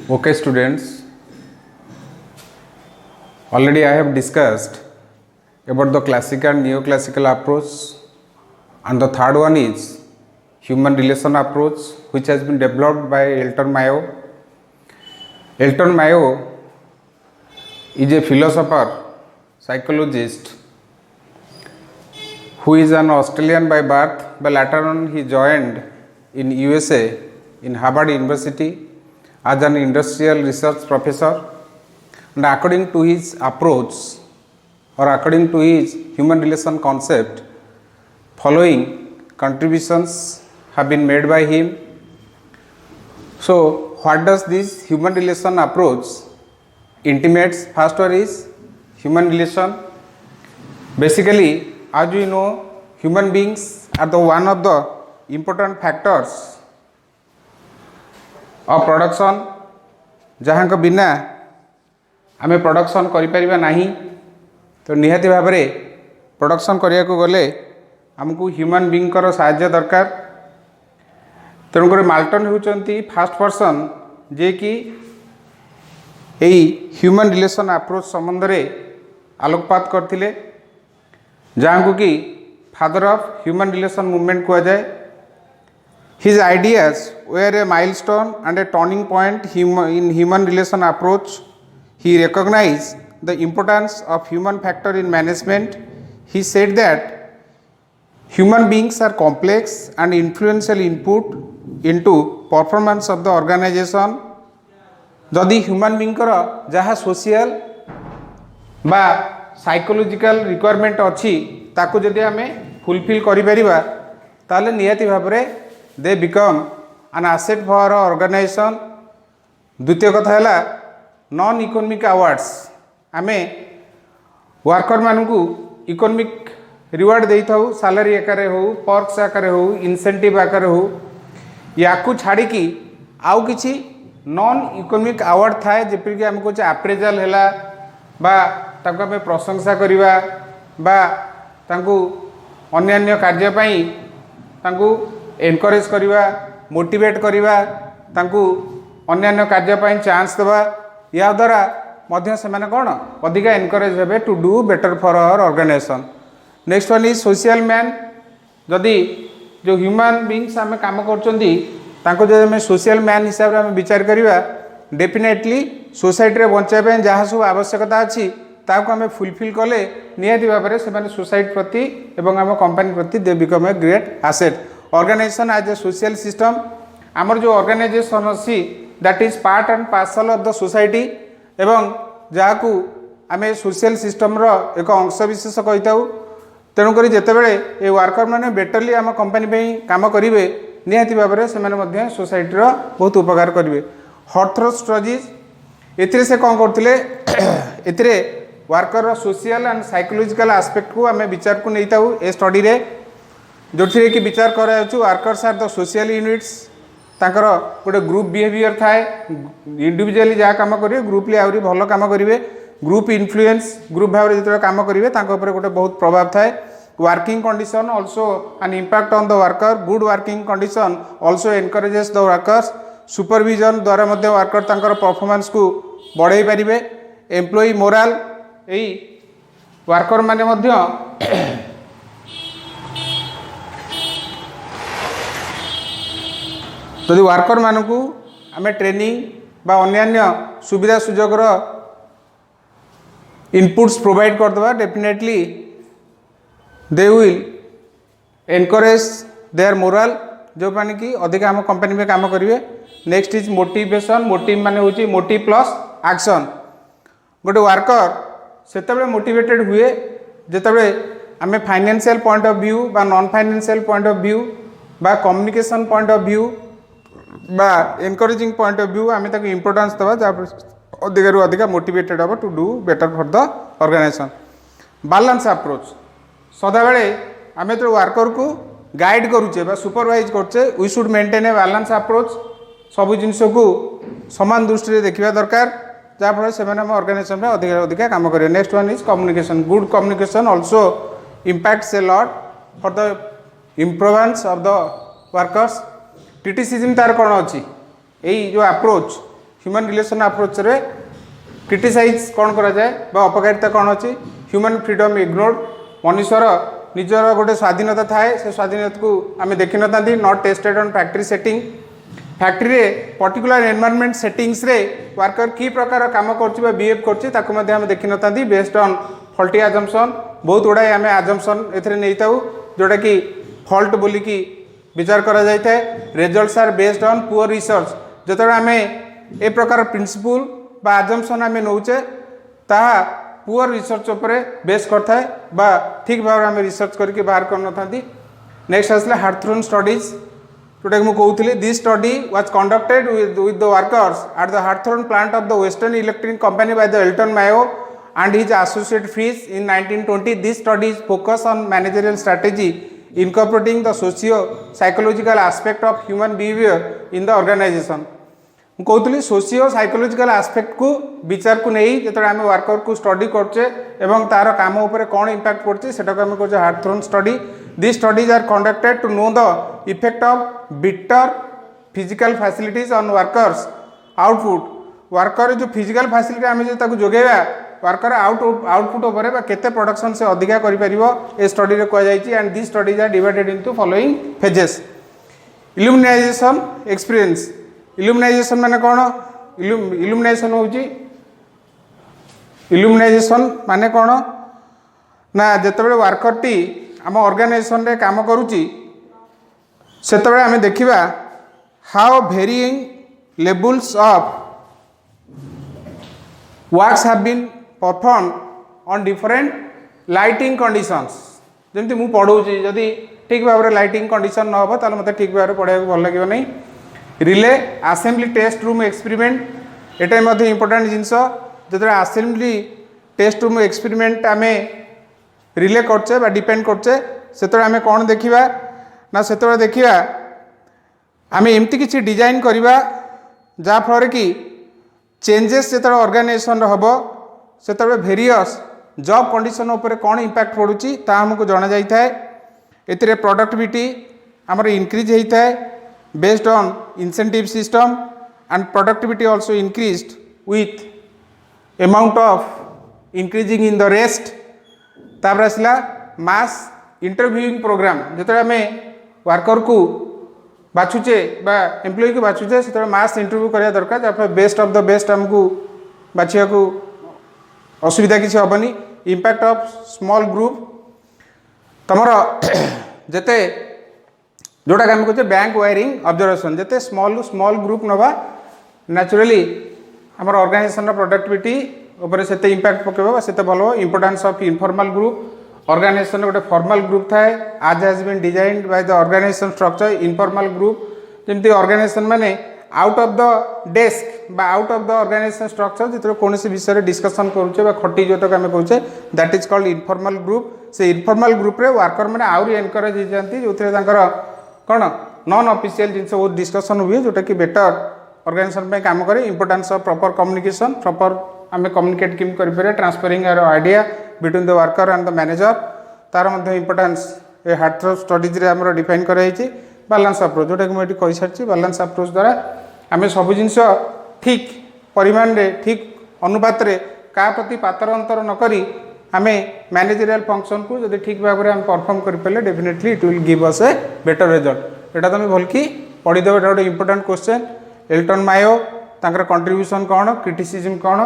Okay, students, already I have discussed about the classical and neoclassical approach, and the third one is human relation approach, which has been developed by Elton Mayo. Elton Mayo is a philosopher, psychologist, who is an Australian by birth, but later on he joined in USA in Harvard University as an industrial research professor, and according to his approach or according to his human relation concept, following contributions have been made by him. So what does this human relation approach intimates? First one is human relation. Basically, as we know, human beings are the one of the important factors of production, जहाँ को बिना आमे production करिपारिबा नाही, तो निहाती भाव में production करिया को गले हमको ह्यूमन बीइंग कर सहायता दरकार। तेणुक माल्टन होउचंती फर्स्ट पर्सन जे कि एई ह्यूमन रिलेशन अप्रोच संबंध रे आलोकपात करथिले, जहाँ को कि father of human relation movement कहा जाए। His ideas were a milestone and a turning point in human relation approach. He recognized the importance of human factor in management. He said that human beings are complex and influential input into performance of the organization. जदि human being जहाँ social बा psychological requirement अच्छी ताको जदि आमे fulfil करि परिबा ताले नियति भाव में they become an asset for organisation. द्वितीय कथा है नॉन इकोनॉमिक अवार्ड्स, आमे वर्कर मानू इकोनॉमिक रिवार्ड दे था, सैलरी आकार हो, पर्क्स आकार हो, इंसेंटिव आकार हो, या छाड़ी की आउ किछि नॉन इकोनॉमिक अवार्ड थाए जेपरिक आम कहे अप्रेजल है बा ताको आमे प्रशंसा करिबा बा तांकु अन्यान्य कार्य पई तांकु एनकरेज करिबा, मोटिवेट करिबा, तांकु अन्यान्य कार्य पई चांस देबा, या द्वारा मध्य से माने कोन अधिका एनकरेज हेबे to do better for our organisation. Next one is social man. जदि जो ह्यूमन बीइंग्स आमे काम करचंदी तांको जदि आमे सोशल मैन हिसाब रे आमे विचार करिबा, डेफिनेटली सोसाइटी रे बंचाय पे जहाँ सब आवश्यकता अछि ताको आमे फुलफिल कले नियति भाव में से सोसाइटी प्रति एवं आम कंपनी प्रति they become a great asset. Organisation as a social system, आमर जो ऑर्गेनाइजेशन अच्छी that is part and parcel of the society एवं जहाँ को आम सोशल सिस्टम रो एक अंश विशेष कही था। तेणुक जितेबले ये वर्कर मैंने बेटरली आम कंपनी पे काम करेंगे निहाती भाव में से सोसाइटी रो बहुत उपकार करेंगे। हॉर्थरस स्ट्रजीज एथिरे से कौन करते एथिरे worker social and psychological aspect को आम विचार को नहीं था ए स्टडी रे, जो थी कि विचार कर workers are the social units, तांकर गोटे ग्रुप बिहेवियर थाए, इंडिविजुअली जहाँ काम करेंगे ग्रुपली आहरी भल काम करेंगे, ग्रुप इन्फ्लुएंस ग्रुप भाव में जो काम करेंगे गोटे बहुत प्रभाव थाए। Working condition also an impact on the worker, good working condition also encourages the workers. Supervision द्वारा मध्य वर्कर तांकर परफॉर्मेंस को बढ़ाई पारे। एम्प्लॉई मोराल, यही वर्कर माने मध्य जदि वर्कर मानक आम ट्रेनिंग बा अन्यान्य सुविधा सुजोग इनपुट्स प्रोवाइड करदे, definitely they will encourage their morale, जो माने कि अधिक आम कंपनी में काम करेंगे। Next is motivation. मोटिव माने होची मोटिव प्लस एक्शन। गोटे वर्कर सेतबे मोटिवेटेड हुए जेतबे आम फाइनेंशियल पॉइंट ऑफ व्यू बा non financial point of view बा कम्युनिकेशन पॉइंट ऑफ व्यू बा एनकरेजिंग पॉइंट ऑफ व्यू आम तक इम्पोर्टेंस दबा जहाँ अधिक अधिका मोटिवेटेड हम to do better for the organisation. Balance approach, सदा बेले आम जो वर्कर को गाइड करुचे बा सुपरवाइज करचे we should maintain a balance approach. सब जिनस को समान दृष्टि देखा दरकार जहाँफल से ऑर्गेनाइजेशन में अधिक अधिका काम करेंगे। Next one is communication. Good communication also impacts a lot for the improvements of the workers. Criticism तार कौन अच्छी यही जो अप्रोच ह्यूमन रिलेशन अप्रोच रे क्रिटिसाइज कौन करा जाए बा अपकारिता कौन अच्छी ह्यूमन फ्रीडम इग्नोर्ड मनुष्यर निजर गोटे स्वाधीनता थाए से स्वाधीनता को आम देखी ना not tested on factory setting factory रे पर्टिकुलर एनवायरनमेंट सेटिंग्स रे वर्कर की प्रकार काम कर बिहेव कर देखी ना बेस्ड ऑन फल्टी आजम्पशन बहुत गुड़ाए आम आजम्पशन एथरे नहीं था जोटा कि फल्ट बोलिकी विचार करा जाए results are based on poor research जो आम ए प्रकार प्रिंसिपल बा आजम्पशन आम नौचे ताहा पुअर रिसर्च उपरे बेस करता है बा ठीक भाव आम रिसर्च करके बाहर कर ना नेक्स्ट आसला हार्थ्रोन स्टडीज जोटा कि मुझे this study was conducted with the workers at the Hawthorne plant of the Western Electric company by the Elton Mayo and his associate Frisch in 1920. This study is focused on managerial strategy incorporating the socio-psychological aspect of human behavior in the organization. कहूली socio psychological aspect को विचार को नहीं जो आम worker को study करचे एवं तार काम उपर कौन इंपैक्ट पड़े से आम कहे Hawthorne study this studies are conducted to know the effect of better physical facilities on workers output worker जो फिजिकल फैसिलिटी आम जो जोगेवा वर्कर आउटपुट उपर केते प्रोडक्शन से अधिका कर स्टडी रे कह जाइए and this studies are divided into following phases illumination experience illumination माने कौन इल्यूमिनेशन होची इल्यूमिनाइजेशन माने कौन ना जितेबाला वर्कर टी आम ऑर्गेनाइजेशन रे काम करुची सेतेबाला आमे देखिबा how varying levels of works have been perform on different lighting conditions जमती मु पढ़ाऊँ जदि ठीक भाव में लाइटिंग कंडीशन न हो तो मत ठीक भाव में पढ़ाई भल लगे नहीं relay assembly test room experiment एटा इंपोर्टेंट जिनस जो असेंबली टेस्ट रूम एक्सपेरिमेंट आम रिले करचे बा डिपेंड करचे से आम कौन देखा ना से देखा आम एमती किसी डिजाइन करवा जहाँफल कि चेंजेस जो ऑर्गेनाइजेशन हम से वेरियस जॉब कंडीशन उपर कौन इंपैक्ट पड़ुची ता हमको जना जाई थाए एतिरे प्रोडक्टिविटी आमर इंक्रीज होता है based on incentive system and productivity also increased with amount of increasing in the rest तापर आसला मास इंटरव्यूइंग प्रोग्राम जो आम वर्कर को बाछुचे बा एम्प्लॉय को बाछुचे से मास इंटरव्यू करा दरकार जहाँ बेस्ट ऑफ द बेस्ट आमको बाछिया को असुविधा किसी हेनी इंपैक्ट ऑफ स्मॉल ग्रुप तुमर जिते जोटा आम कहे बैंक वायरिंग ऑब्जर्वेशन जिते स्मॉल ग्रुप नवा नेचुरली आमर ऑर्गेनाइजेशन प्रोडक्टिविटी उपर से इंपैक्ट पकेबा से भल importance of informal group organisation गोटे फॉर्मल ग्रुप थाए आज has been designed by the organisation structure informal group जमती ऑर्गेनाइजेशन माने आउट ऑफ द डेस्क बा out of the organisation structure जो कौन विषय डिस्कसन करुचे खटी जो तक आम कहे that is called informal group से इनफॉर्मल ग्रुप रे वर्कर मैंने आहरी एनकरेज हो जाती जो कौन नॉन ऑफिशियल जिन बहुत डिस्कसन हुए जोटा कि बेटर ऑर्गेनाइजेशन में काम करे importance of proper communication proper आम कम्युनिकेट किम करें transferring our idea between the worker and the manager तार इंपोर्टेंस ए हार्थ्रोन स्टडीज रे आमर डिफाइन कराई बैलेंस अप्रोच जोटा कि मुझे कही सारी बैलेंस अप्रोच द्वारा आम सब जिन ठीक परिमाण रे ठीक अनुपात रे क्या प्रति पातर अंतर नक आम मैनेजरियल फंक्शन को जब ठीक भाव में परफॉर्म करें definitely it will give us a better result एटा तुम भल कि पढ़ीदेव एटा गोटे इंपोर्टेंट क्वेश्चन एल्टन मायो तांकर कंट्रीब्यूशन कौन क्रिटिसिजम कौन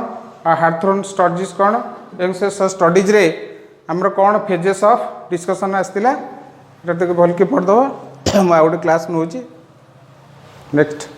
हार्थ्रोन स्टडीज कौन एवं से स्टडीज रे आमर कौन फेजेस ऑफ डिस्कसन आसला भल कि पढ़ीदेव मुझे क्लास नौची नेक्स्ट